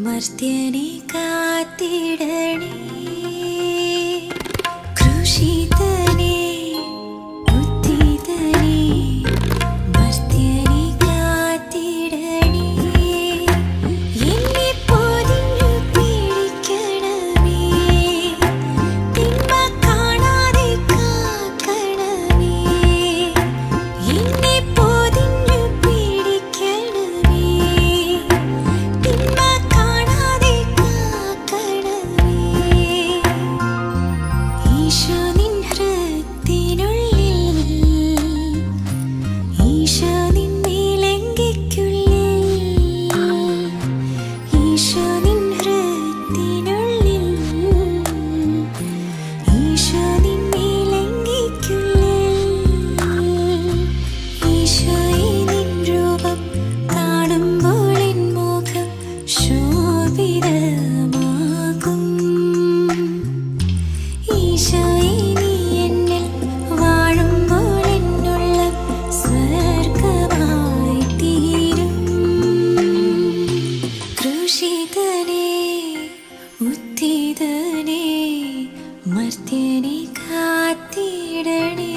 മർത്യനെ കാത്തിടണേ ക്രൂശിതനേ ഉദ്ധിതനേ മർത്യനെ കാത്തിടണേ എന്നെ പൊതിഞ്ഞു പിടിക്കണമേ തിന്മ കാണാതെ കാക്കണമേ എന്നെ പൊതിഞ്ഞു പിടിക്കണമേ തിന്മ കാണാതെ കാക്കണമേ ഈശോ നിൻ ഹൃത്തിനുള്ളിൽ ഈശോ നിന്നെ ലംഘിക്കുള്ളിൽ ഈശോ നിൻ ഹൃത്തിനുള്ളിൽ ഈശോ നിന്നെ ലംഘിക്കുള്ളിൽ ഈശോയെ നിൻ രൂപം കാണുമ്പോൾ എൻ മുഖം ശോഭിതമാകും ഈശോയെ നീ എന്നിൽ വാഴുമ്പോൾ എന്നുള്ളം സ്വർഗമായി തീരും ക്രൂശിതനേ ഉദ്ധിതനേ മർത്യനെ കാത്തിടണേ.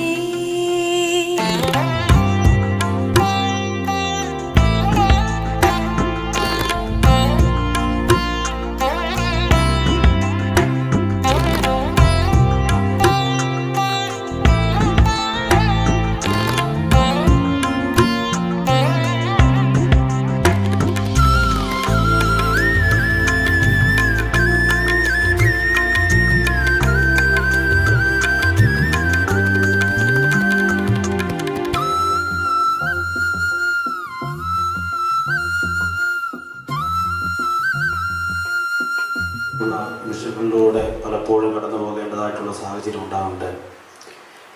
നിമിഷങ്ങളിലൂടെ പലപ്പോഴും കടന്നു പോകേണ്ടതായിട്ടുള്ള സാഹചര്യം ഉണ്ടാകുന്നുണ്ട്.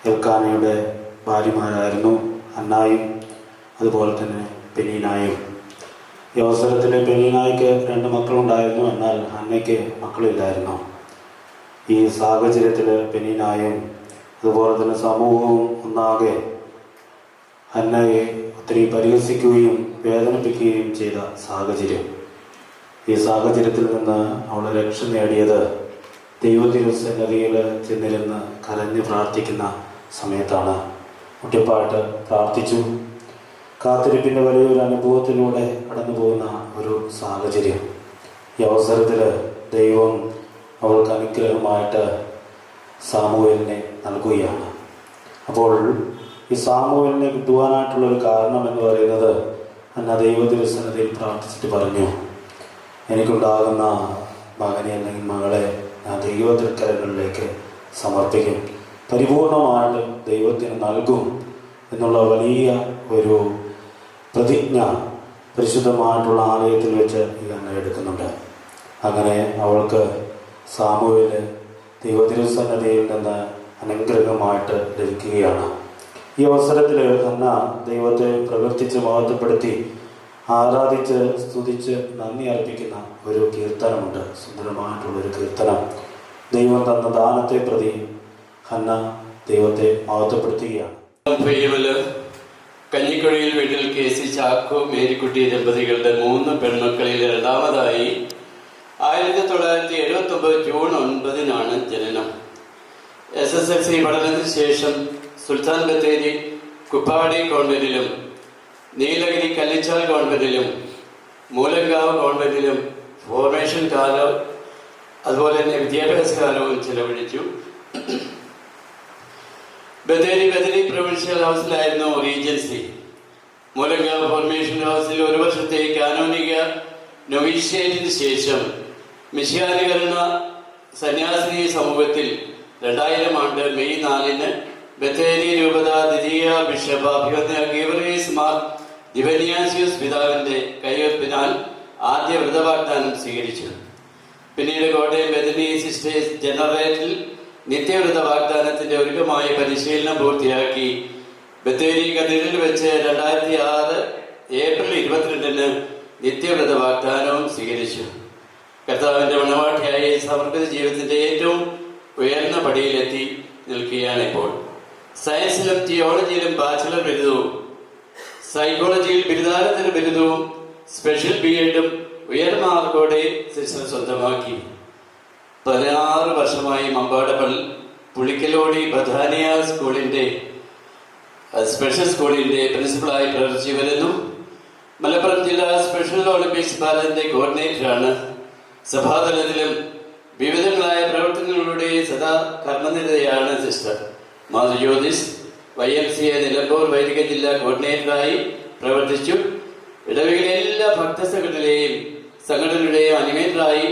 എൽക്കാനയുടെ ഭാര്യമാരായിരുന്നു ഹന്നായും അതുപോലെ തന്നെ പെനീനായും. ഈ അവസരത്തിൽ പെനീനായ്ക്ക് 2 മക്കളുണ്ടായിരുന്നു, എന്നാൽ ഹന്നയ്ക്ക് മക്കളില്ലായിരുന്നു. ഈ സാഹചര്യത്തിൽ പെനീനായും അതുപോലെ തന്നെ സമൂഹവും ഒന്നാകെ ഹന്നയെ ഒത്തിരി പരിഹസിക്കുകയും വേദനിപ്പിക്കുകയും ചെയ്ത സാഹചര്യം. ഈ സാഹചര്യത്തിൽ നിന്ന് അവൾ രക്ഷ നേടിയത് ദൈവതിരുസന്നിധിയിൽ ചെന്നിരുന്ന് കരഞ്ഞ് പ്രാർത്ഥിക്കുന്ന സമയത്താണ്. മുട്ടിപ്പാട്ട് പ്രാർത്ഥിച്ചു. കാത്തിരിപ്പിൻ്റെ വലിയൊരു അനുഭവത്തിലൂടെ കടന്നു പോകുന്ന ഒരു സാഹചര്യം. ഈ അവസരത്തിൽ ദൈവം അവൾക്ക് അനുഗ്രഹമായിട്ട് സാമുവേലിനെ നൽകുകയാണ്. അപ്പോൾ ഈ സാമുവേലിനെ കിട്ടുവാനായിട്ടുള്ളൊരു കാരണം എന്ന് പറയുന്നത് അന്ന ദൈവതിരുസന്നിധിയിൽ പ്രാർത്ഥിച്ചിട്ട് പറഞ്ഞു, എനിക്കുണ്ടാകുന്ന മകനെ അല്ലെങ്കിൽ മകളെ ഞാൻ ദൈവത്തിൽക്കരങ്ങളിലേക്ക് സമർപ്പിക്കും, പരിപൂർണമായിട്ട് ദൈവത്തിന് നൽകും എന്നുള്ള വലിയ ഒരു പ്രതിജ്ഞ പരിശുദ്ധമായിട്ടുള്ള ആലയത്തിൽ വെച്ച് ഈ അന്ന എടുക്കുന്നുണ്ട്. അങ്ങനെ അവൾക്ക് സാമുവേൽ ദൈവതിരുസന്നിധിയിൽ നിന്ന് അനുഗ്രഹമായിട്ട് ലഭിക്കുകയാണ്. ഈ അവസരത്തിൽ അന്ന ദൈവത്തെ പ്രവർത്തിച്ച് മഹത്വപ്പെടുത്തി ആരാധിച്ച് സ്തുതിച്ച് നന്ദി അർപ്പിക്കുന്ന ഒരു കീർത്തനമുണ്ട്. സുന്ദരമായിട്ടുള്ളൊരു കീർത്തനം. ദൈവം തന്ന ദാനത്തെ പ്രതി ഹന്ന ദൈവത്തെ മഹത്വപ്പെടുത്തുകയാണ്. കഞ്ഞിക്കുഴിയിൽ വീട്ടിൽ KC ചാക്കോ മേരിക്കുട്ടി ദമ്പതികളുടെ 3 പെൺമക്കളിൽ രണ്ടാമതായി 1979 ജൂൺ 9 ജനനം. SSLC പഠനത്തിന് ശേഷം സുൽത്താൻ ബത്തേരി കുപ്പാടി കോൺവെന്റിലും നീലഗിരി കല്ലിച്ചാൽ കോൺവെന്റിലും മൂലങ്കാവ് കോൺവെന്റിലും ഫോർമേഷൻ കാലം അതുപോലെ തന്നെ വിദ്യാഭ്യാസ കാലവും ചെലവഴിച്ചു. ബത്തേരി പ്രൊവിൻഷ്യൽ ഹൗസിലായിരുന്നു റീജൻസി. മൂലങ്കാവ് ഫോർമേഷൻ ഹൗസിൽ 1 വർഷത്തെ കാനോനിക നൊവീഷ്യേറ്റിന് ശേഷം മിശിഹാനുകരണ സന്യാസിനി സമൂഹത്തിൽ 2000 മെയ് 4 ബത്തേരി രൂപത ദ്വിതീയ ബിഷപ്പ് അഭിവന്യ ഗീവറീസ് മാർ ദിവന്യാസിയസ് പിതാവിന്റെ കൈവെപ്പിനാൽ ആദ്യ വ്രതവാഗ്ദാനം സ്വീകരിച്ചു. പിന്നീട് കോട്ടയം ബദനി സിസ്റ്റേഴ്സ് ജനറേറ്റിൽ നിത്യവ്രത വാഗ്ദാനത്തിന്റെ ഒരുക്കമായ പരിശീലനം പൂർത്തിയാക്കി ബത്തേരി കത്തീഡ്രലിൽ വെച്ച് 2006 ഏപ്രിൽ 22 നിത്യവ്രത വാഗ്ദാനവും സ്വീകരിച്ചു. കർത്താവിന്റെ മണവാട്ടിയായി സമർപ്പിത ജീവിതത്തിന്റെ ഏറ്റവും ഉയർന്ന പടിയിലെത്തി നിൽക്കുകയാണ് ഇപ്പോൾ. സയൻസിലും തിയോളജിയിലും ബാച്ചിലർ ബിരുദവും സൈക്കോളജിയിൽ ബിരുദാനന്തര ബിരുദവും സ്പെഷ്യൽ BEdും ഉയർമാർക്കോടെ സിസ്റ്റർ സ്വന്തമാക്കി. 16 വർഷമായി മമ്പാട് പുളിക്കലോടി ബഥാനിയ സ്കൂളിൻ്റെ സ്പെഷ്യൽ സ്കൂളിൻ്റെ പ്രിൻസിപ്പളായി പ്രവർത്തിച്ചു വരുന്നു. മലപ്പുറം ജില്ലാ സ്പെഷ്യൽ ഒളിമ്പിക്സ് ബാലൻ്റെ കോർഡിനേറ്ററാണ്. സഭാതലത്തിലും വിവിധങ്ങളായ പ്രവർത്തനങ്ങളുടെ സദാ കർമ്മനിരതയാണ് സിസ്റ്റർ. മാതൃ ജ്യോതിസ് YMCA നിലമ്പൂർ വൈദിക ജില്ലാ കോർഡിനേറ്ററായി പ്രവർത്തിച്ചു. ഇടവകയിലെ എല്ലാ ഭക്തസംഘടനയിലെയും സംഘടനയുടെയും അനിമേറ്ററായി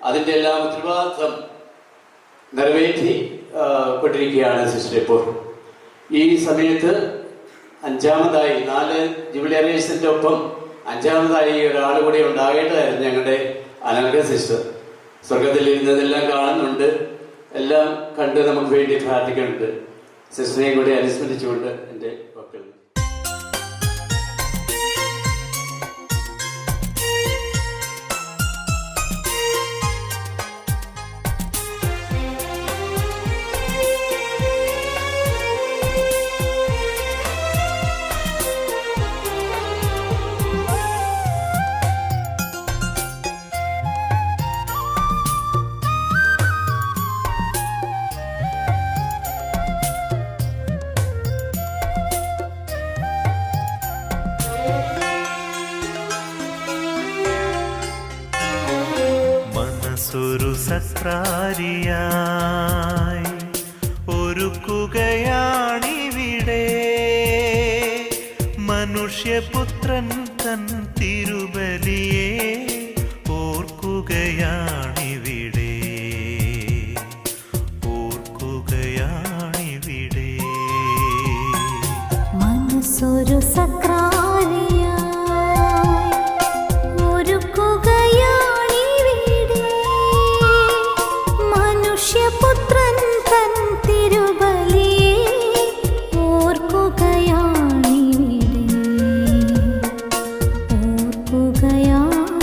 അതിൻ്റെ എല്ലാം ഉത്തരവാദിത്വം നിറവേറ്റി കൊണ്ടിരിക്കുകയാണ് സിസ്റ്റർ. ഇപ്പോൾ ഈ സമയത്ത് അഞ്ചാമതായി 4 ജൂബിലറീസിൻ്റെ ഒപ്പം അഞ്ചാമതായി ഒരാൾ കൂടി ഉണ്ടാകേണ്ടതായിരുന്നു ഞങ്ങളുടെ അനർഘ സിസ്റ്റർ. സ്വർഗത്തിൽ ഇരുന്നതെല്ലാം കാണുന്നുണ്ട്, എല്ലാം കണ്ട് നമുക്ക് വേണ്ടി പ്രാർത്ഥിക്കുന്നുണ്ട്. സിസ്റ്ററിനെയും കൂടി അനുസ്മരിച്ചുകൊണ്ട് എൻ്റെ മക്കൾ ഒരു സക്രാരിയായി ഒരുക്കുകയാണിവിടെ മനുഷ്യപുത്രൻ തൻ തിരുബലിയെ ഓർക്കുകയാണിവിടെ ഓർക്കുകയാണിവിടെ. മനസ്സൊരു സക്രാരിയായി പുത്രൻ തൻ തിരുബലിയെ ഓർക്കുകയാണിവിടെ ഓർക്കുകയാണിവിടെ.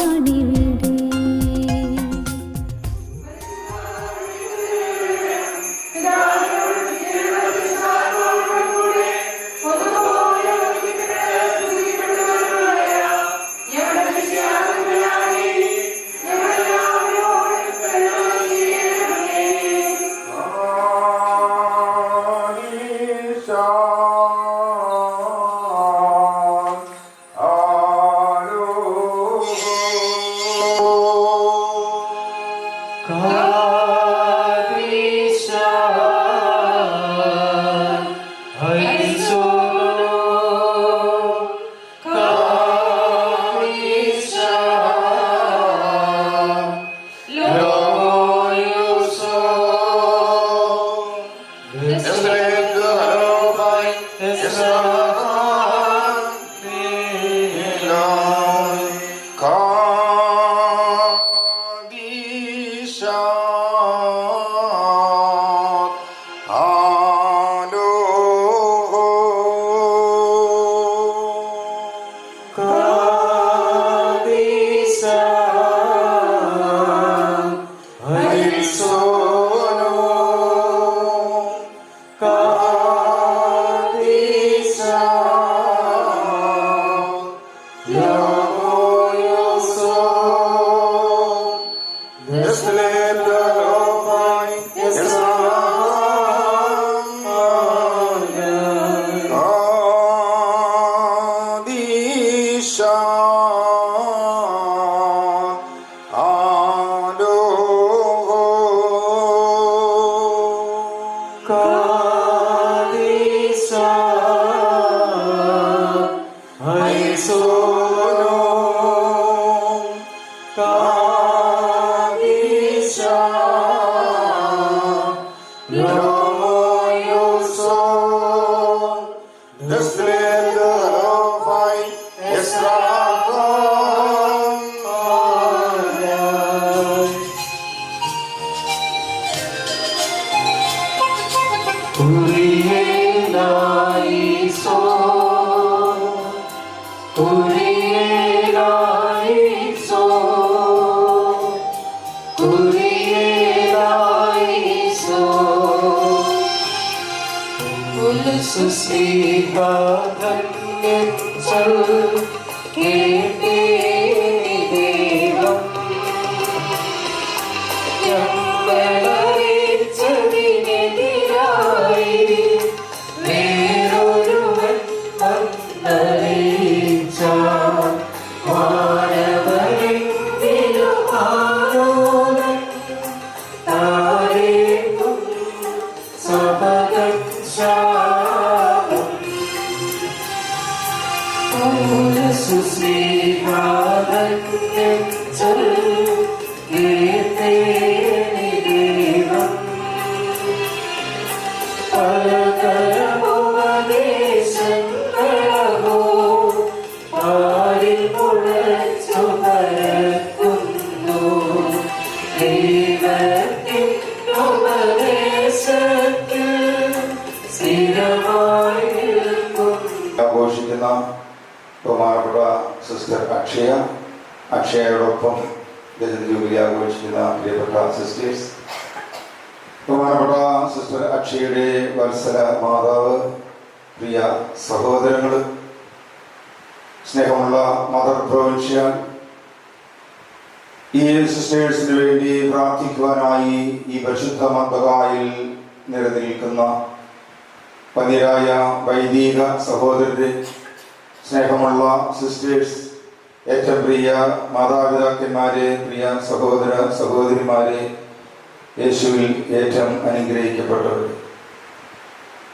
സുസ്നേഹധന്യം ചൊൽ കേട്ടേ ദേവ ആഘോഷിക്കുന്ന ബഹുമാനപ്പെട്ട സിസ്റ്റർ അക്ഷയയോടൊപ്പം ജൂബിലി ആഘോഷിക്കുന്ന പ്രിയപ്പെട്ട സിസ്റ്റേഴ്സ്, ബഹുമാനപ്പെട്ട സിസ്റ്റർ അക്ഷയുടെ വത്സല മാതാവ്, പ്രിയ സഹോദരങ്ങൾ, സ്നേഹമുള്ള മദർ പ്രൊവിൻഷ്യ, ഈ സിസ്റ്റേഴ്സിന് വേണ്ടി പ്രാർത്ഥിക്കുവാനായി ഈ പരിശുദ്ധ മദ്ബഹായിൽ നിലനിൽക്കുന്ന പതിരായ വൈദിക സഹോദരരെ, സ്നേഹമുള്ള സിസ്റ്റേഴ്സ്, ഏറ്റവും പ്രിയ മാതാപിതാക്കന്മാരെ, പ്രിയ സഹോദര സഹോദരിമാരെ, യേശുവിൽ ഏറ്റവും അനുഗ്രഹിക്കപ്പെട്ടവർ,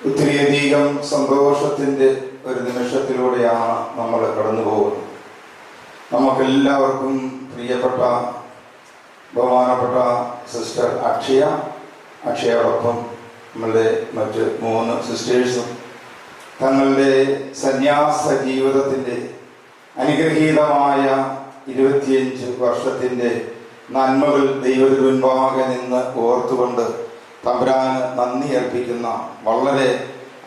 ഒത്തിരിയധികം സന്തോഷത്തിൻ്റെ ഒരു നിമിഷത്തിലൂടെയാണ് നമ്മൾ കടന്നു പോകുന്നത്. നമുക്കെല്ലാവർക്കും പ്രിയപ്പെട്ട ബഹുമാനപ്പെട്ട സിസ്റ്റർ അക്ഷയോടൊപ്പം നമ്മളുടെ മറ്റ് 3 സിസ്റ്റേഴ്സും തങ്ങളുടെ സന്യാസ ജീവിതത്തിൻ്റെ അനുഗ്രഹീതമായ 25 വർഷത്തിൻ്റെ നന്മകൾ ദൈവത്തിന് മുൻപാകെ നിന്ന് ഓർത്തുകൊണ്ട് തമ്പുരാന് നന്ദി അർപ്പിക്കുന്ന വളരെ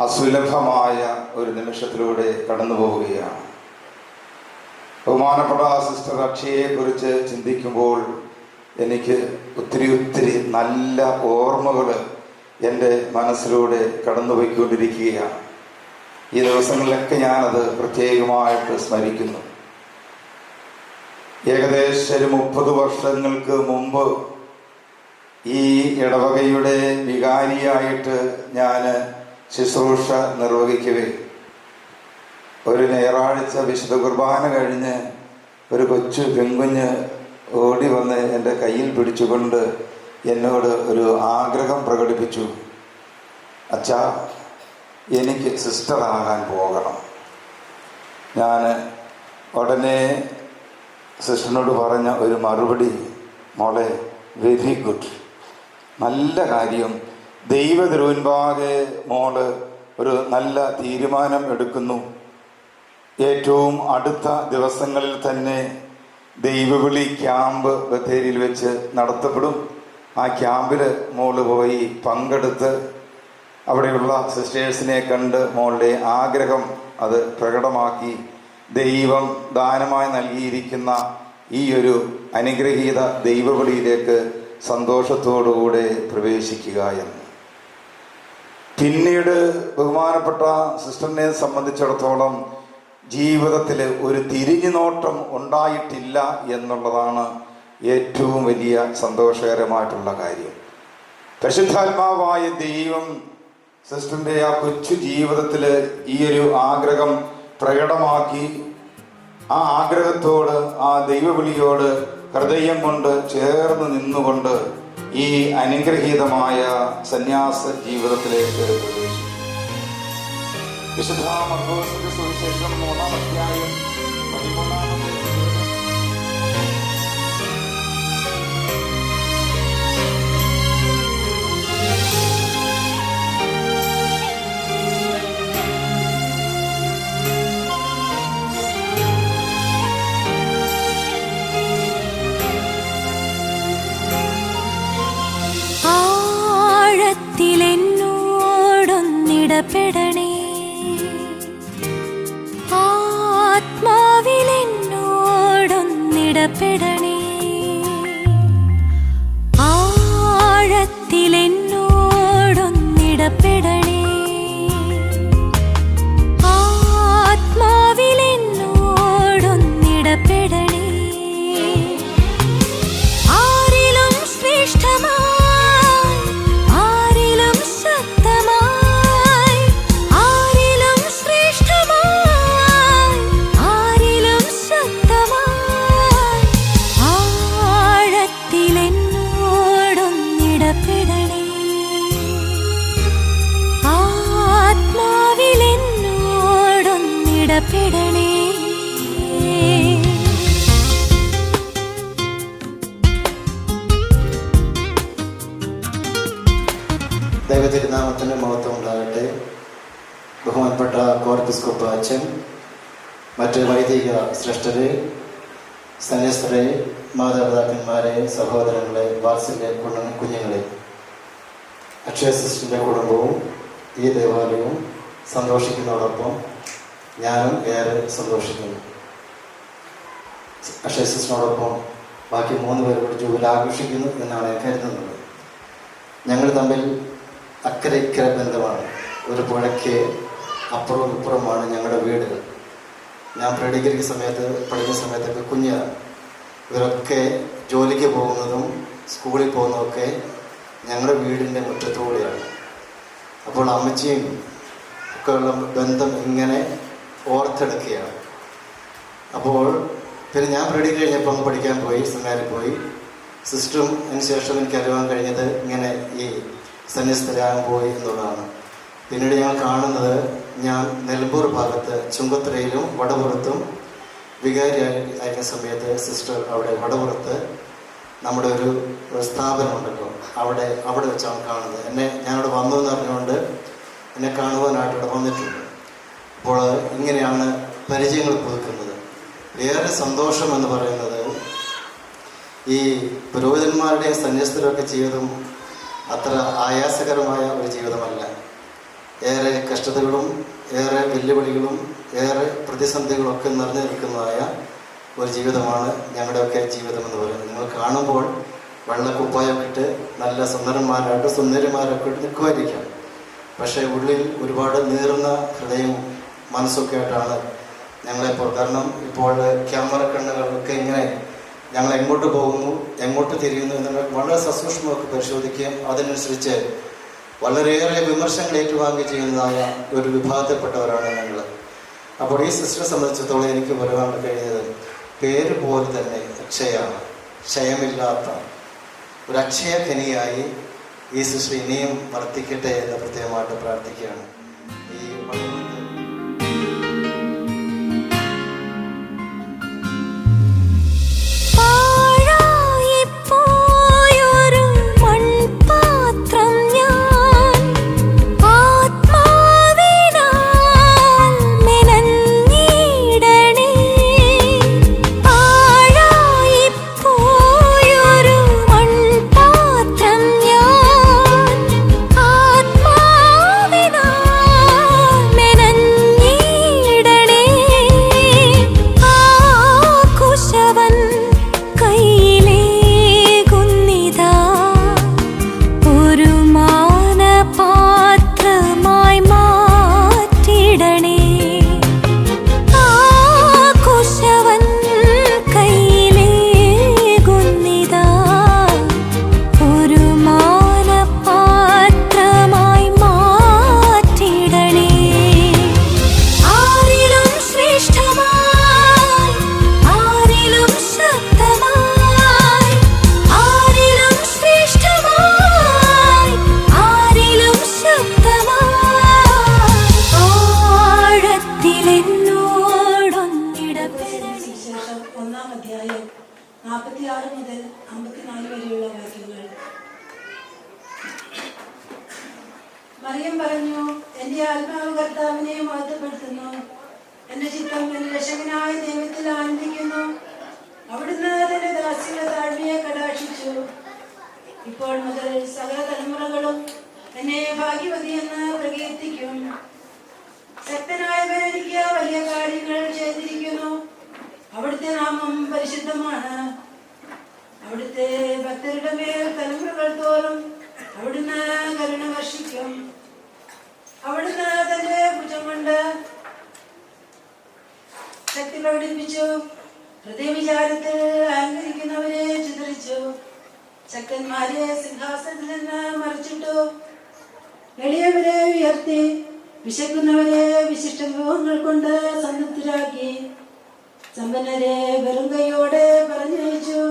അസുലഭമായ ഒരു നിമിഷത്തിലൂടെ കടന്നു പോവുകയാണ്. ബഹുമാനപ്പെട്ട സിസ്റ്റർ അക്ഷയെക്കുറിച്ച് ചിന്തിക്കുമ്പോൾ എനിക്ക് ഒത്തിരി നല്ല ഓർമ്മകൾ എൻ്റെ മനസ്സിലൂടെ കടന്നുപോയിക്കൊണ്ടിരിക്കുകയാണ്. ഈ ദിവസങ്ങളിലൊക്കെ ഞാനത് പ്രത്യേകമായിട്ട് സ്മരിക്കുന്നു. ഏകദേശം 30 വർഷങ്ങൾക്ക് മുമ്പ് ഈ ഇടവകയുടെ വികാരിയായിട്ട് ഞാൻ ശുശ്രൂഷ നിർവഹിക്കവേ ഒരു ഞായറാഴ്ച വിശുദ്ധ കുർബാന കഴിഞ്ഞ് ഒരു കൊച്ചു പെൺകുഞ്ഞ് ഓടി വന്ന് എൻ്റെ കയ്യിൽ പിടിച്ചുകൊണ്ട് എന്നോട് ഒരു ആഗ്രഹം പ്രകടിപ്പിച്ചു. അച്ഛാ, എനിക്ക് സിസ്റ്ററാകാൻ പോകണം. ഞാൻ ഉടനെ സിസ്റ്ററിനോട് പറഞ്ഞ ഒരു മറുപടി, മോളെ, വെരി ഗുഡ്, നല്ല കാര്യം, ദൈവതിരുമുൻപാകെ മോള് ഒരു നല്ല തീരുമാനം എടുക്കുന്നു. ഏറ്റവും അടുത്ത ദിവസങ്ങളിൽ തന്നെ ദൈവവിളി ക്യാമ്പ് ബത്തേരിയിൽ വെച്ച് നടത്തപ്പെടും. ആ ക്യാമ്പിൽ മോള് പോയി പങ്കെടുത്ത് അവിടെയുള്ള സിസ്റ്റേഴ്സിനെ കണ്ട് മോളുടെ ആഗ്രഹം അത് പ്രകടമാക്കി ദൈവം ദാനമായി നൽകിയിരിക്കുന്ന ഈ ഒരു അനുഗ്രഹീത ദൈവവിളിയിലേക്ക് സന്തോഷത്തോടുകൂടെ പ്രവേശിക്കുക എന്ന്. പിന്നീട് ബഹുമാനപ്പെട്ട സിസ്റ്ററിനെ സംബന്ധിച്ചിടത്തോളം ജീവിതത്തിൽ ഒരു തിരിഞ്ഞുനോട്ടം ഉണ്ടായിട്ടില്ല എന്നുള്ളതാണ് ഏറ്റവും വലിയ സന്തോഷകരമായിട്ടുള്ള കാര്യം. പരിശുദ്ധാത്മാവായ ദൈവം സിസ്റ്ററിൻ്റെ ആ കൊച്ചു ജീവിതത്തിൽ ഈ ഒരു ആഗ്രഹം പ്രകടമാക്കി. ആ ആഗ്രഹത്തോട്, ആ ദൈവവിളിയോട് ഹൃദയം കൊണ്ട് ചേർന്ന് നിന്നുകൊണ്ട് ഈ അനുഗ്രഹീതമായ സന്യാസ ജീവിതത്തിലേക്ക് പ്രവേശിച്ചു. വിശുദ്ധ മർക്കോസിന്റെ സുവിശേഷം 3-ാം അധ്യായം 13-ാമത്തെ ആഴത്തിലെന്നോടൊന്നിടപെടണേ, ആത്മാവിലെന്നോടൊന്നിടപെടണേ, ആഴത്തിലെന്നോടൊന്നിടപെടണേ, ആത്മാവിലെന്നോടൊന്നിടപെടണേ. ആരിലും ശ്രേഷ്ഠമായി, ആരിലും ശക്തമായി, ആരിലും ശ്രേഷ്ഠമായി, ആരിലും ശക്തമായി, അച്ഛൻ, മറ്റ് വൈദിക ശ്രേഷ്ഠരെ, സന്യസ്തരെ, മാതാപിതാക്കന്മാരെ, സഹോദരങ്ങളെ, വാത്സല്യ കുഞ്ഞുങ്ങളെ, അക്ഷയ സിസ്റ്ററിൻ്റെ കുടുംബവും ഈ ദേവാലയവും സന്തോഷിക്കുന്നതോടൊപ്പം ഞാനും ഏറെ സന്തോഷിക്കുന്നു. അക്ഷയ സിസ്റ്ററിനോടൊപ്പം ബാക്കി 3 പേർ കൂടി ജൂബിലി ആഘോഷിക്കുന്നു എന്നാണ് ഞാൻ കരുതുന്നത്. ഞങ്ങൾ തമ്മിൽ അക്കരെ ഇക്കരെ ബന്ധമാണ്. ഒരു പുഴയ്ക്ക് അപ്പുറവും ഇപ്പുറമാണ് ഞങ്ങളുടെ വീടുകൾ. ഞാൻ പ്രീഡിഗ്രിക്ക് പഠിക്കുന്ന സമയത്തൊക്കെ കുഞ്ഞാണ്. ഇവരൊക്കെ ജോലിക്ക് പോകുന്നതും സ്കൂളിൽ പോകുന്നതൊക്കെ ഞങ്ങളുടെ വീടിൻ്റെ മുറ്റത്തുകൂടിയാണ്. അപ്പോൾ അമ്മച്ചിയും ഒക്കെയുള്ള ബന്ധം ഇങ്ങനെ ഓർത്തെടുക്കുകയാണ്. അപ്പോൾ പിന്നെ ഞാൻ പ്രീഡിഗ്രി കഴിഞ്ഞപ്പോൾ അങ്ങ് പഠിക്കാൻ പോയി, സെമിനാരിൽ പോയി. സിസ്റ്ററും അതിന് ശേഷം എനിക്ക് അറിയാൻ കഴിഞ്ഞത് ഇങ്ങനെ ഈ സന്യസ്തരാകാൻ പോയി എന്നുള്ളതാണ്. പിന്നീട് ഞങ്ങൾ കാണുന്നത്, ഞാൻ നിലമ്പൂർ ഭാഗത്ത് ചുങ്കത്തറയിലും വടപുറത്തും വികാരിയായിരുന്ന സമയത്ത് സിസ്റ്റർ അവിടെ വടപുറത്ത് നമ്മുടെ ഒരു സ്ഥാപനമുണ്ടല്ലോ, അവിടെ വെച്ചാണ് കാണുന്നത്. ഞാനവിടെ വന്നു എന്ന് അറിഞ്ഞുകൊണ്ട് എന്നെ കാണുവാനായിട്ട് ഇവിടെ വന്നിട്ടുണ്ട്. അപ്പോൾ ഇങ്ങനെയാണ് പരിചയങ്ങൾ പുതുക്കുന്നത്. ഏറെ സന്തോഷം എന്ന് പറയുന്നത്, ഈ പുരോഹിതന്മാരുടെ സന്യസ്തരൊക്കെ ജീവിതം അത്ര ആയാസകരമായ ഒരു ജീവിതമല്ല. ഏറെ കഷ്ടതകളും ഏറെ വെല്ലുവിളികളും ഏറെ പ്രതിസന്ധികളൊക്കെ നിറഞ്ഞു നിൽക്കുന്നതായ ഒരു ജീവിതമാണ് ഞങ്ങളുടെയൊക്കെ ജീവിതം എന്ന് പറയുന്നത്. നിങ്ങൾ കാണുമ്പോൾ വെള്ളക്കുപ്പായൊക്കെ ഇട്ട് നല്ല സുന്ദരിമാരൊക്കെ ഇട്ട് നിൽക്കുമായിരിക്കാം. പക്ഷേ ഉള്ളിൽ ഒരുപാട് നീറുന്ന ഹൃദയവും മനസ്സൊക്കെ ആയിട്ടാണ് ഞങ്ങളെപ്പോൾ. കാരണം ഇപ്പോൾ ക്യാമറ കണ്ണുകളൊക്കെ ഇങ്ങനെ ഞങ്ങൾ എങ്ങോട്ട് പോകുന്നു, എങ്ങോട്ട് തിരിയുന്നു എന്നുള്ള വളരെ സസൂക്ഷ്മമൊക്കെ പരിശോധിക്കുകയും അതിനനുസരിച്ച് വളരെയേറെ വിമർശനങ്ങൾ ഏറ്റുവാങ്ങി ചെയ്യുന്നതായ ഒരു വിഭാഗത്തിൽപ്പെട്ടവരാണ് ഞങ്ങൾ. അപ്പോൾ ഈ സിസ്റ്ററെ സംബന്ധിച്ചിടത്തോളം എനിക്ക് പറയാൻ കഴിഞ്ഞത്, പേര് പോലെ തന്നെ അക്ഷയാണ്, ക്ഷയമില്ലാത്ത ഒരു അക്ഷയ ഖനിയായി ഈ സിസ്റ്റർ ഇനിയും വർദ്ധിക്കട്ടെ എന്ന് പ്രത്യേകമായിട്ട് പ്രാർത്ഥിക്കുകയാണ്. ഈ മറിയം പറഞ്ഞു, എന്റെ ആത്മാവ് കർത്താവിനെ മഹത്വപ്പെടുത്തുന്നു, എന്റെ ചിത്തം എന്റെ രക്ഷകനായ ദൈവത്തിൽ ആനന്ദിക്കുന്നു. അവിടുന്ന് തന്റെ ദാസിയുടെ താഴ്മയെ കടാക്ഷിച്ചു. ഇപ്പോൾ മുതൽ സകല തലമുറകളും എന്നെ ഭാഗ്യവതിയെന്ന് പ്രകീർത്തിക്കും. ശക്തനായവൻ എനിക്ക് വലിയ കാര്യങ്ങൾ ചെയ്തിരിക്കുന്നു. അവിടുത്തെ നാമം പരിശുദ്ധമാണ്. അവിടുത്തെ ഭക്തരുടെ മേൽ തലമുറകൾ തോറും അവിടുന്ന് കരുണ വർഷിക്കും. അവിടുന്ന് തന്റെ ഭുജം കൊണ്ട് ശക്തി പ്രകടിപ്പിച്ചു. ഹൃദയവിചാരത്തിൽ അഹങ്കരിക്കുന്നവരെ ചിതറിച്ചു. ശക്തന്മാരെ സിംഹാസനത്തിൽ നിന്ന് മറിച്ചിട്ടു. എളിയവരെ ഉയർത്തി വിശക്കുന്നവരെ വിശിഷ്ട വിഭവങ്ങൾ കൊണ്ട് സംതൃപ്തരാക്കി. സമ്പന്നരെ വെറും കൈയോടെ പറഞ്ഞയച്ചു.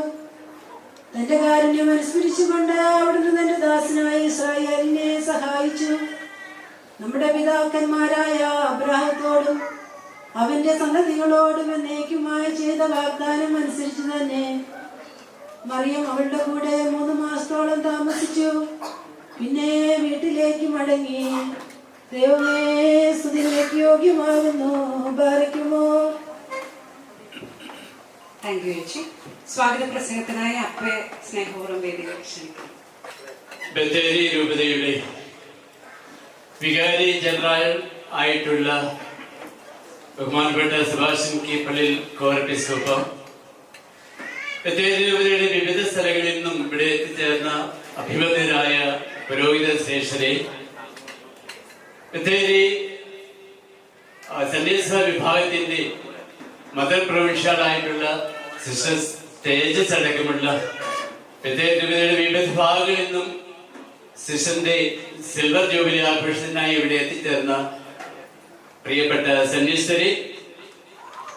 തന്റെ കാരുണ്യം അനുസ്മരിച്ചുകൊണ്ട് അവിടുന്ന് തന്റെ ദാസനായ ഇസ്രായേലിനെ സഹായിച്ചു. നമ്മുടെ പിതാക്കന്മാരായ അബ്രാഹത്തോടും അവന്റെ സന്തതികളോടും എന്നേക്കുമായി ചെയ്ത വാഗ്ദാനം അനുസരിച്ച് തന്നെ മറിയം അവളുടെ കൂടെ 3 മാസത്തോളം താമസിച്ചു. പിന്നെ വീട്ടിലേക്ക് മടങ്ങി. ദൈവമേ സ്തുതിക്ക് യോഗ്യമാകുന്നു. ബാരക്കുമോ. താങ്ക് യു ചേച്ചി. സ്വാഗത പ്രസംഗത്തിനായി അപ്പയെ സ്നേഹപൂർവ്വം വേദികൾ ക്ഷണിക്കുന്നു. ബത്തേരി രൂപതയുടെ വികാരി ജനറൽ ആയിട്ടുള്ള ബഹുമാനപ്പെട്ട സെബാസ്റ്റ്യൻ കീപ്പള്ളിൽ കോറെപ്പിസ്കോപ്പ, ബത്തേരി രൂപതയുടെ വിവിധ സ്ഥലങ്ങളിൽ നിന്നും ഇവിടെ എത്തിച്ചേർന്ന അഭിമതരായ പുരോഹിത ശ്രേഷ്ഠരെ, ബത്തേരി സന്യാസ വിഭാഗത്തിന്റെ മദർ പ്രൊവിൻഷ്യലായിട്ടുള്ള സിസ്റ്റേഴ്സ് തേജസ് അടക്കമുള്ള ബത്തേരി രൂപതയുടെ വിവിധ ഭാഗങ്ങളിൽ നിന്നും സിസ്റ്ററിന്റെ സിൽവർ ജൂബിലി ആഘോഷത്തിനായി ഇവിടെ എത്തിച്ചേർന്ന പ്രിയപ്പെട്ട സന്യസ്തരെ,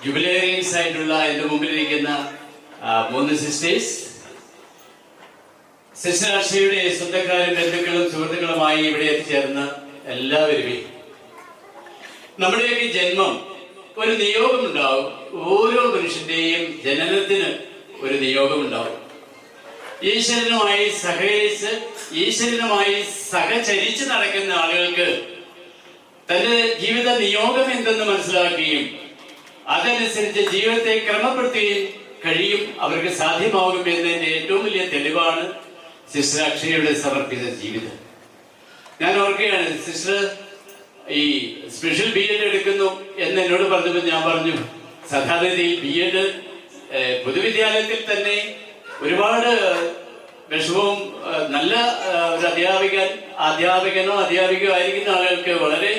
ജുബിലേറിയൻസ് ആയിട്ടുള്ള എന്റെ മുമ്പിലിരിക്കുന്ന 3 സിസ്റ്റേഴ്സ്, സിസ്റ്റർ അക്ഷയുടെ സ്വന്തക്കാരും ബന്ധുക്കളും സുഹൃത്തുക്കളുമായി ഇവിടെ എത്തിച്ചേർന്ന എല്ലാവരും, നമ്മുടെയൊക്കെ ജന്മം ഒരു നിയോഗമുണ്ടാവും. ഓരോ മനുഷ്യന്റെയും ജനനത്തിന് ഒരു നിയോഗമുണ്ടാവും. ഈശ്വരനുമായി സഹകരിച്ച് ഈശ്വരനുമായി സഹചരിച്ച് നടക്കുന്ന ആളുകൾക്ക് തന്റെ ജീവിത നിയോഗം എന്തെന്ന് മനസ്സിലാക്കുകയും അതനുസരിച്ച് ജീവിതത്തെ ക്രമപ്പെടുത്തുകയും കഴിയും, അവർക്ക് സാധ്യമാകും എന്നതിന്റെ ഏറ്റവും വലിയ തെളിവാണ് സിസ്റ്റർ അക്ഷയയുടെ സമർപ്പിത ജീവിതം. ഞാൻ ഓർക്കുകയാണ്, സിസ്റ്റർ ഈ സ്പെഷ്യൽ BEd എടുക്കുന്നു എന്ന് എന്നോട് പറഞ്ഞപ്പോൾ ഞാൻ പറഞ്ഞു, സാധാരണയിൽ BEd പൊതുവിദ്യാലയത്തിൽ തന്നെ ഒരുപാട് വിഷമവും നല്ല ഒരു അധ്യാപകനോ അധ്യാപികയോ ആയിരിക്കുന്ന ആളുകൾക്ക് വളരെ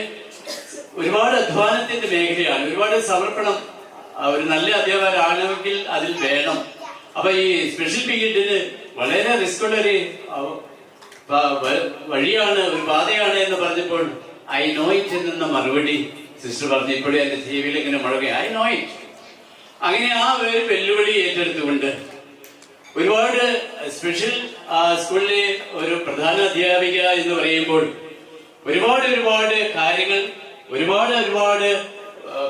ഒരുപാട് അധ്വാനത്തിന്റെ മേഖലയാണ്, ഒരുപാട് സമർപ്പണം ഒരു നല്ല അധ്യാപകരാണെങ്കിൽ അതിൽ വേണം. അപ്പൊ ഈ സ്പെഷ്യൽ BEdന് വളരെ റിസ്ക് ഉള്ളൊരു വഴിയാണ്, ഒരു പാതയാണ് എന്ന് പറഞ്ഞപ്പോൾ ഐ നോ ഇറ്റ് എന്ന മറുപടി സിസ്റ്റർ പറഞ്ഞു. ഇപ്പോഴും എന്റെ ജീവിയിൽ ഇങ്ങനെ മുഴങ്ങി, ഐ നോ ഇറ്റ്. അങ്ങനെ ആ ഒരു വെല്ലുവിളി ഏറ്റെടുത്തുകൊണ്ട് ഒരുപാട് സ്പെഷ്യൽ സ്കൂളിലെ ഒരു പ്രധാന അധ്യാപിക എന്ന് പറയുമ്പോൾ ഒരുപാട് കാര്യങ്ങൾ, ഒരുപാട്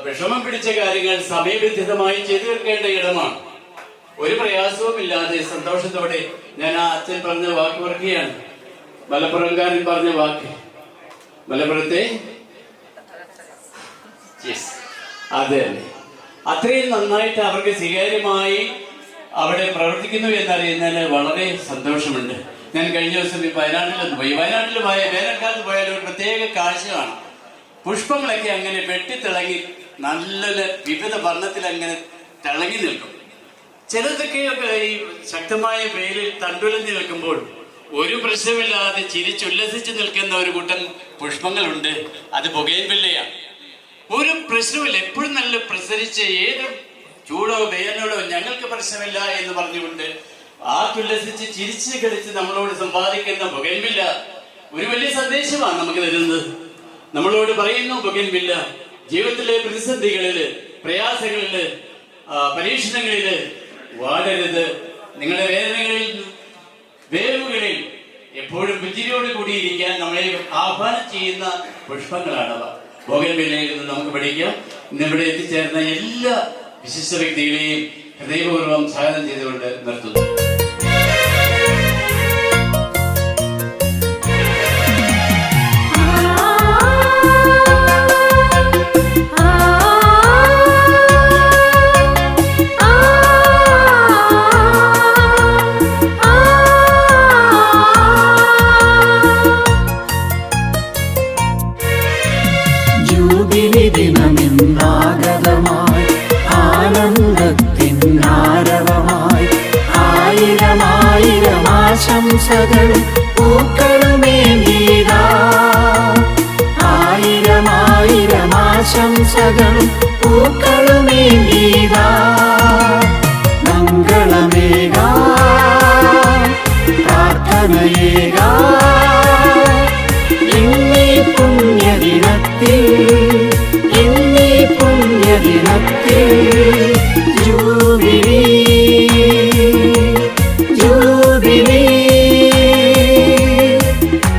വിഷമം പിടിച്ച കാര്യങ്ങൾ സമയബന്ധിതമായി ചെയ്തു തീർക്കേണ്ട ഇടമാണ്. ഒരു പ്രയാസവും ഇല്ലാതെ സന്തോഷത്തോടെ ഞാൻ ആ അച്ഛൻ പറഞ്ഞ വാക്ക് ഓർക്കുകയാണ്. മലപ്പുറംകാരൻ പറഞ്ഞ വാക്ക്, മലപ്പുറത്തെ അതെ, അത്രയും നന്നായിട്ട് അവർക്ക് സ്വീകാര്യമായി അവിടെ പ്രവർത്തിക്കുന്നു എന്നറിയുന്നതിന് വളരെ സന്തോഷമുണ്ട്. ഞാൻ കഴിഞ്ഞ ദിവസം വയനാട്ടിലൊന്ന് പോയി. വയനാട്ടിൽ വേനൽക്കാലത്ത് പോയാൽ ഒരു പ്രത്യേക കാഴ്ചയാണ്. പുഷ്പങ്ങളൊക്കെ അങ്ങനെ വെട്ടിത്തിളങ്ങി നല്ല വിവിധ വർണ്ണത്തിൽ അങ്ങനെ തിളങ്ങി നിൽക്കും. ചിലതൊക്കെയൊക്കെ ഈ ശക്തമായ വെയിലിൽ തണ്ടുലഞ്ഞു നിൽക്കുമ്പോൾ ഒരു പ്രശ്നമില്ലാതെ ചിരിച്ചുല്ലസിച്ച് നിൽക്കുന്ന ഒരു കൂട്ടം പുഷ്പങ്ങളുണ്ട്. അത് ബൊഗെയിൻവില്ലയാണ്. ഒരു പ്രശ്നമില്ല, എപ്പോഴും നല്ല പ്രസരിച്ച് ഏത് ചൂടോ വേനോടോ ഞങ്ങൾക്ക് പ്രശ്നമില്ല എന്ന് പറഞ്ഞുകൊണ്ട് ആർത്തുല്ലസിച്ച് ചിരിച്ച് കളിച്ച് നമ്മളോട് സമ്പാദിക്കുന്ന ബൊഗെയിൻവില്ല ഒരു വലിയ സന്ദേശമാണ് നമുക്ക് തരുന്നത്. നമ്മളോട് പറയുന്നു, ബൊഗെയിൻവില്ല ജീവിതത്തിലെ പ്രതിസന്ധികളില്, പ്രയാസങ്ങളില്, പരീക്ഷണങ്ങളില് വാടരുത്. നിങ്ങളുടെ വേദനകളിൽ, വേരുകളിൽ എപ്പോഴും പുഞ്ചിരിയോട് കൂടിയിരിക്കാൻ നമ്മളെ ആഹ്വാനം ചെയ്യുന്ന പുഷ്പങ്ങളാണവ. ബൊഗെയിൻവില്ലയിൽ നിന്ന് നമുക്ക് പഠിക്കാം. ഇന്നിവിടെ എത്തിച്ചേർന്ന എല്ലാ വിശിഷ്ട വ്യക്തികളെയും ഹൃദയപൂർവ്വം സ്വാഗതം ചെയ്തുകൊണ്ട് നിർത്തുന്നു. ദിനമിന്നാഗതമായി ആനന്ദത്തിനാരവമായി ആയിരം ആശംസകളും പൂക്കളുമേന്തിടാ. ആയിരം ആശംസകളും പൂക്കളുമേന്തിടാ. മംഗളമേകാ പ്രാർത്ഥനയേകാ ഇന്നീ പുണ്യദിനത്തിൽ ജൂബിലി ജൂബിലി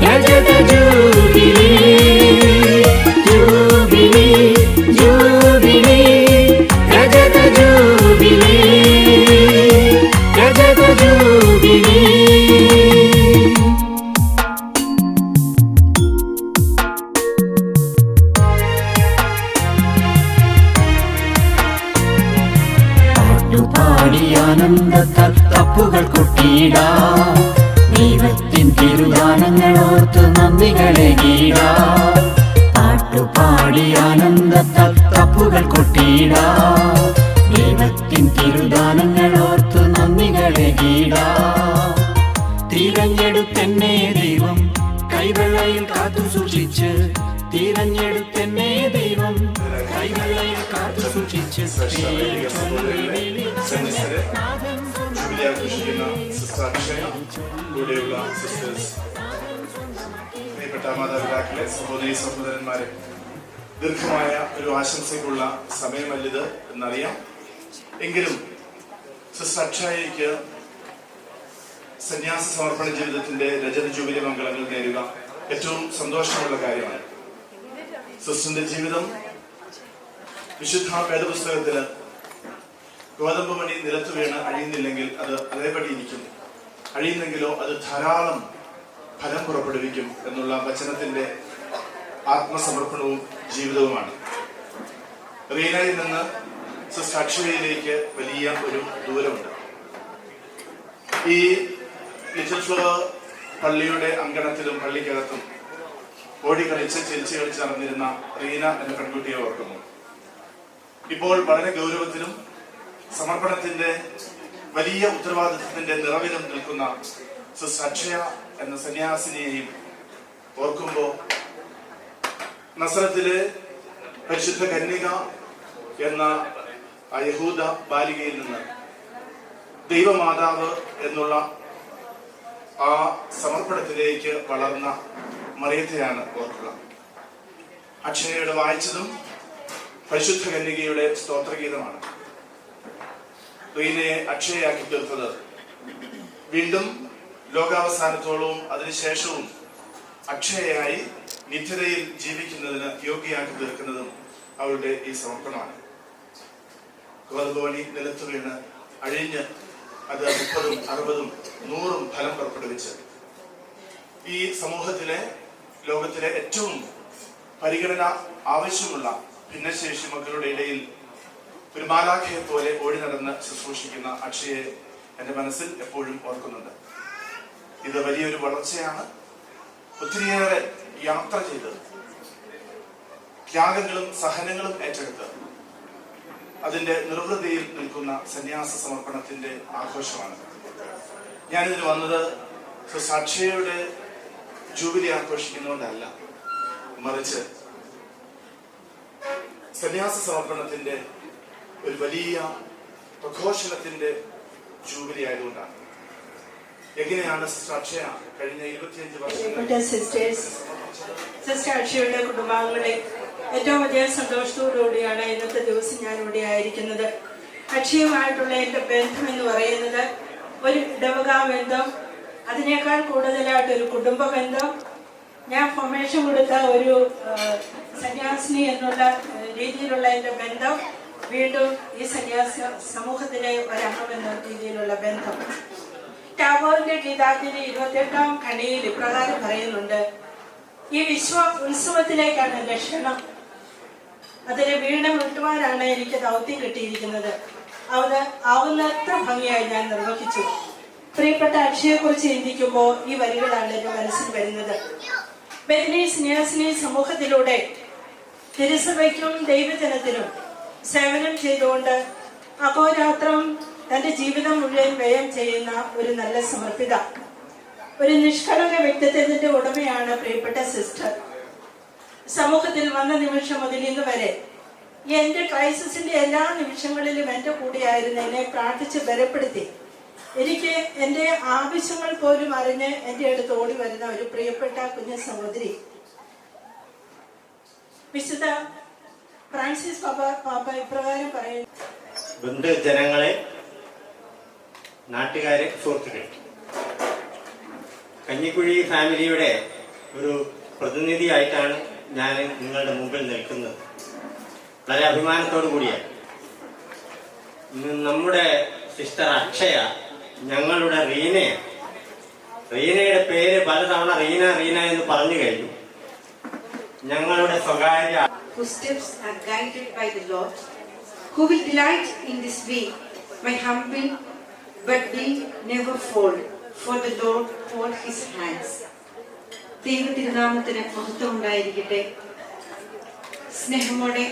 രജത ജൂബിലി ജൂബിലി ജൂബിലി രജത പാട്ടുപാടി ആനന്ദത്താൽ തപ്പുകൾ കൊട്ടിയിടാം. ദൈവത്തിൻ തിരുദാനങ്ങൾ ഓർത്ത് നന്ദികളെ ഗീടാം. പാട്ടുപാടി ആനന്ദത്താൽ തപ്പുകൾ കൊട്ടിയിടാം. ദൈവത്തിൻ തിരുദാനങ്ങൾ ഓർത്ത് നന്ദികളെ ഗീടാം. തിരഞ്ഞെടുത്തെന്നെ ദൈവം കൈവെള്ളയിൽ കാത്തു സൂക്ഷിച്ച്, തിരഞ്ഞെടുത്തെന്നെ ദൈവം കൈവെള്ളയിൽ കാത്തു സൂക്ഷിച്ച്. പ്രിയപ്പെട്ട മാതാപിതാക്കളെ, സഹോദരി സഹോദരന്മാരെ, ദീർഘമായ ഒരു ആശംസയ്ക്കുള്ള സമയമല്ലിത് എന്നറിയാം. എങ്കിലും സിസ്റ്റർ അക്ഷയയ്ക്ക് സന്യാസ സമർപ്പണ ജീവിതത്തിന്റെ രജത ജൂബിലി മംഗളങ്ങൾ നേരുക ഏറ്റവും സന്തോഷമുള്ള കാര്യമാണ്. സിസ്റ്ററിന്റെ ജീവിതം വിശുദ്ധ വേദപുസ്തകത്തില് ഗോതമ്പ് മണി നിലത്ത് വീണ് അഴിയുന്നില്ലെങ്കിൽ അത് അതേപടി ഇരിക്കും, അഴിയുന്നെങ്കിലോ അത് ധാരാളം ഫലം പുറപ്പെടുവിക്കും എന്നുള്ള വചനത്തിന്റെ ആത്മസമർപ്പണവും ജീവിതവുമാണ്. റീനയിൽ നിന്ന് സിസ്റ്റർ അക്ഷയയിലേക്ക് വലിയ ഒരു ദൂരമുണ്ട്. ഈ ലിറ്റിൽ ഫ്ലവർ പള്ളിയുടെ അങ്കണത്തിലും പള്ളിക്കകത്തും ഓടിക്കളിച്ച് ചിരിച്ചു കളിച്ച് നടന്നിരുന്ന റീന എന്ന പെൺകുട്ടിയെ ഓർക്കുന്നു. ഇപ്പോൾ വളരെ ഗൗരവത്തിലും സമർപ്പണത്തിന്റെ വലിയ ഉത്തരവാദിത്വത്തിന്റെ നിറവിലും നിൽക്കുന്ന സിസ്റ്റർ അക്ഷയ എന്ന സന്യാസിനിയെയും ഓർക്കുമ്പോൾ നസറത്തിലെ പരിശുദ്ധ കന്യക എന്ന ആ യഹൂദ ബാലികയിൽ നിന്ന് ദൈവമാതാവ് എന്നുള്ള ആ സമർപ്പണത്തിലേക്ക് വളർന്ന മറിയത്തെയാണ് ഓർക്കുക. അക്ഷയയുടെ വായിച്ചതും പരിശുദ്ധ കന്യകയുടെ സ്തോത്രഗീതമാണ്. റീനയെ അക്ഷയയാക്കി തീർത്തത് വീണ്ടും ലോകാവസാനത്തോളവും അതിനുശേഷവും അക്ഷയയായി നിത്യതയിൽ ജീവിക്കുന്നതിന് യോഗ്യയാക്കി തീർക്കുന്നതും അവരുടെ ഈ സമർപ്പണമാണ്. ഗോതമ്പ് നിലത്ത് വീണ് അഴിഞ്ഞ് അത് 30, 60, 100 ഫലം പുറപ്പെടുവിച്ച് ഈ സമൂഹത്തിലെ ലോകത്തിലെ ഏറ്റവും പരിഗണന ആവശ്യമുള്ള ഭിന്നശേഷി മക്കളുടെ ഇടയിൽ ഒരു മാലാഖയെ പോലെ ഓടി നടന്ന് ശുശ്രൂഷിക്കുന്ന അക്ഷയെ എന്റെ മനസ്സിൽ എപ്പോഴും ഓർക്കുന്നുണ്ട്. ഇത് വലിയൊരു വളർച്ചയാണ്. ഒത്തിരിയേറെ യാത്ര ചെയ്ത് ത്യാഗങ്ങളും സഹനങ്ങളും ഏറ്റെടുത്ത് അതിന്റെ നിർവൃതിയിൽ നിൽക്കുന്ന സന്യാസ സമർപ്പണത്തിന്റെ ആഘോഷമാണ്. ഞാനിതിന് വന്നത് അക്ഷയയുടെ ജൂബിലി ആഘോഷിക്കുന്നതുകൊണ്ടല്ല, മറിച്ച് സന്യാസ സമർപ്പണത്തിന്റെ ഒരു വലിയ പ്രഘോഷണത്തിന്റെ ജൂബിലി ആയതുകൊണ്ടാണ്. എങ്ങനെയാണ് സിസ്റ്റർ അക്ഷയ കഴിഞ്ഞ 25 വർഷം സിസ്റ്റർ അക്ഷയയുടെ കുടുംബാംഗങ്ങളെ ഏറ്റവും വലിയ സന്തോഷത്തോടുകൂടിയാണ് ഇന്നത്തെ ദിവസം ഞാൻ ഇവിടെ ആയിരിക്കുന്നത്. അക്ഷയവുമായിട്ടുള്ള എൻ്റെ ബന്ധം എന്ന് പറയുന്നത് ഒരു ഇടവകാ ബന്ധം, അതിനേക്കാൾ കൂടുതലായിട്ടൊരു കുടുംബ ബന്ധം. ഞാൻ ഫോർമേഷൻ കൊടുത്ത ഒരു സന്യാസിനി എന്നുള്ള രീതിയിലുള്ള എൻ്റെ ബന്ധം, വീണ്ടും ഈ സന്യാസ സമൂഹത്തിലെ ഒരംഗം എന്ന രീതിയിലുള്ള ബന്ധം. ടാഗോറിന്റെ ഗീതാഞ്ജലി 28-ാം ഖണ്ഡികയിൽ ഇപ്രകാരം പറയുന്നുണ്ട്: ഈ വിശ്വ ഉത്സവത്തിലേക്കാണ് ലക്ഷണം. അതിലെ വീണ്ടും വിട്ടുമാരാണ് എനിക്ക് ദൗത്യം കിട്ടിയിരിക്കുന്നത്. അത് ആവുന്നത്ര ഭംഗിയായി ഞാൻ നിർവഹിച്ചു. പ്രിയപ്പെട്ട അക്ഷയെക്കുറിച്ച് ചിന്തിക്കുമ്പോൾ ഈ വരികളാണ് എൻ്റെ മനസ്സിൽ വരുന്നത്. ബെത്നി സന്യാസിനി സമൂഹത്തിലൂടെ തിരുസഭയ്ക്കും ദൈവജനത്തിനും സേവനം ചെയ്തുകൊണ്ട് അഹോരാത്രം തന്റെ ജീവിതം മുഴുവൻ വ്യയം ചെയ്യുന്ന ഒരു നല്ല സമർപ്പിത, ഒരു നിഷ്കളങ്ക വ്യക്തിത്വത്തിന്റെ ഉടമയാണ് പ്രിയപ്പെട്ട സിസ്റ്റർ. സമൂഹത്തിൽ വന്ന നിമിഷം മുതൽ ഇന്ന് വരെ എന്റെ ക്രൈസിസിന്റെ എല്ലാ നിമിഷങ്ങളിലും എന്റെ കൂടെയായിരുന്നു. എന്നെ പ്രാർത്ഥിച്ച് ബലപ്പെടുത്തി എനിക്ക് എന്റെ ആവശ്യങ്ങൾ പോലും അറിഞ്ഞ് എന്റെ അടുത്ത് ഓടി വരുന്ന ഒരു പ്രിയപ്പെട്ട കുഞ്ഞു സഹോദരി. വിശുദ്ധ ഫ്രാൻസിസ് പാപ്പ ഇപ്രകാരം പറയുന്നു: ബന്ധുജനങ്ങളെ, നാട്ടുകാരെ, സുഹൃത്തുക്കളെ, കഞ്ഞിക്കുഴി ഫാമിലിയുടെ ഒരു പ്രതിനിധിയായിട്ടാണ് ഞാൻ നിങ്ങളുടെ മുമ്പിൽ നിൽക്കുന്നത്. വളരെ അഭിമാനത്തോടു കൂടിയാണ്. നമ്മുടെ സിസ്റ്റർ അക്ഷയ ഞങ്ങളുടെ റീനയാണ്. റീനയുടെ പേര് പലതവണ റീന റീന എന്ന് പറഞ്ഞു കഴിഞ്ഞു. ഞങ്ങളുടെ സ്വകാര്യ Whose steps are guided by the Lord, who will delight in this way My humble but will never fall, for the Lord hold his hands. ദൈവ തിരുനാമത്തിന് മഹത്വം ഉണ്ടായിരിക്കട്ടെ. സ്നേഹമോടെ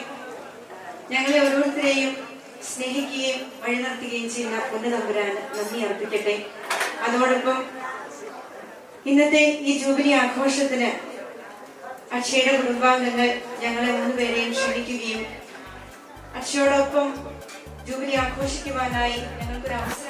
ഞങ്ങളെ ഓരോരുത്തരെയും സ്നേഹിക്കുകയും വഴി നടത്തുകയും ചെയ്യുന്ന പൊന്നുതമ്പുരാന് നന്ദി അർപ്പിക്കട്ടെ. അതോടൊപ്പം ഇന്നത്തെ ഈ ജൂബിലി ആഘോഷത്തിന് അക്ഷയുടെ കുടുംബാംഗങ്ങൾ ഞങ്ങളെ 3 പേരെയും ക്ഷണിക്കുകയും അക്ഷയോടൊപ്പം ജൂബിലി ആഘോഷിക്കുവാനായി ഞങ്ങൾക്കൊരു അവസരം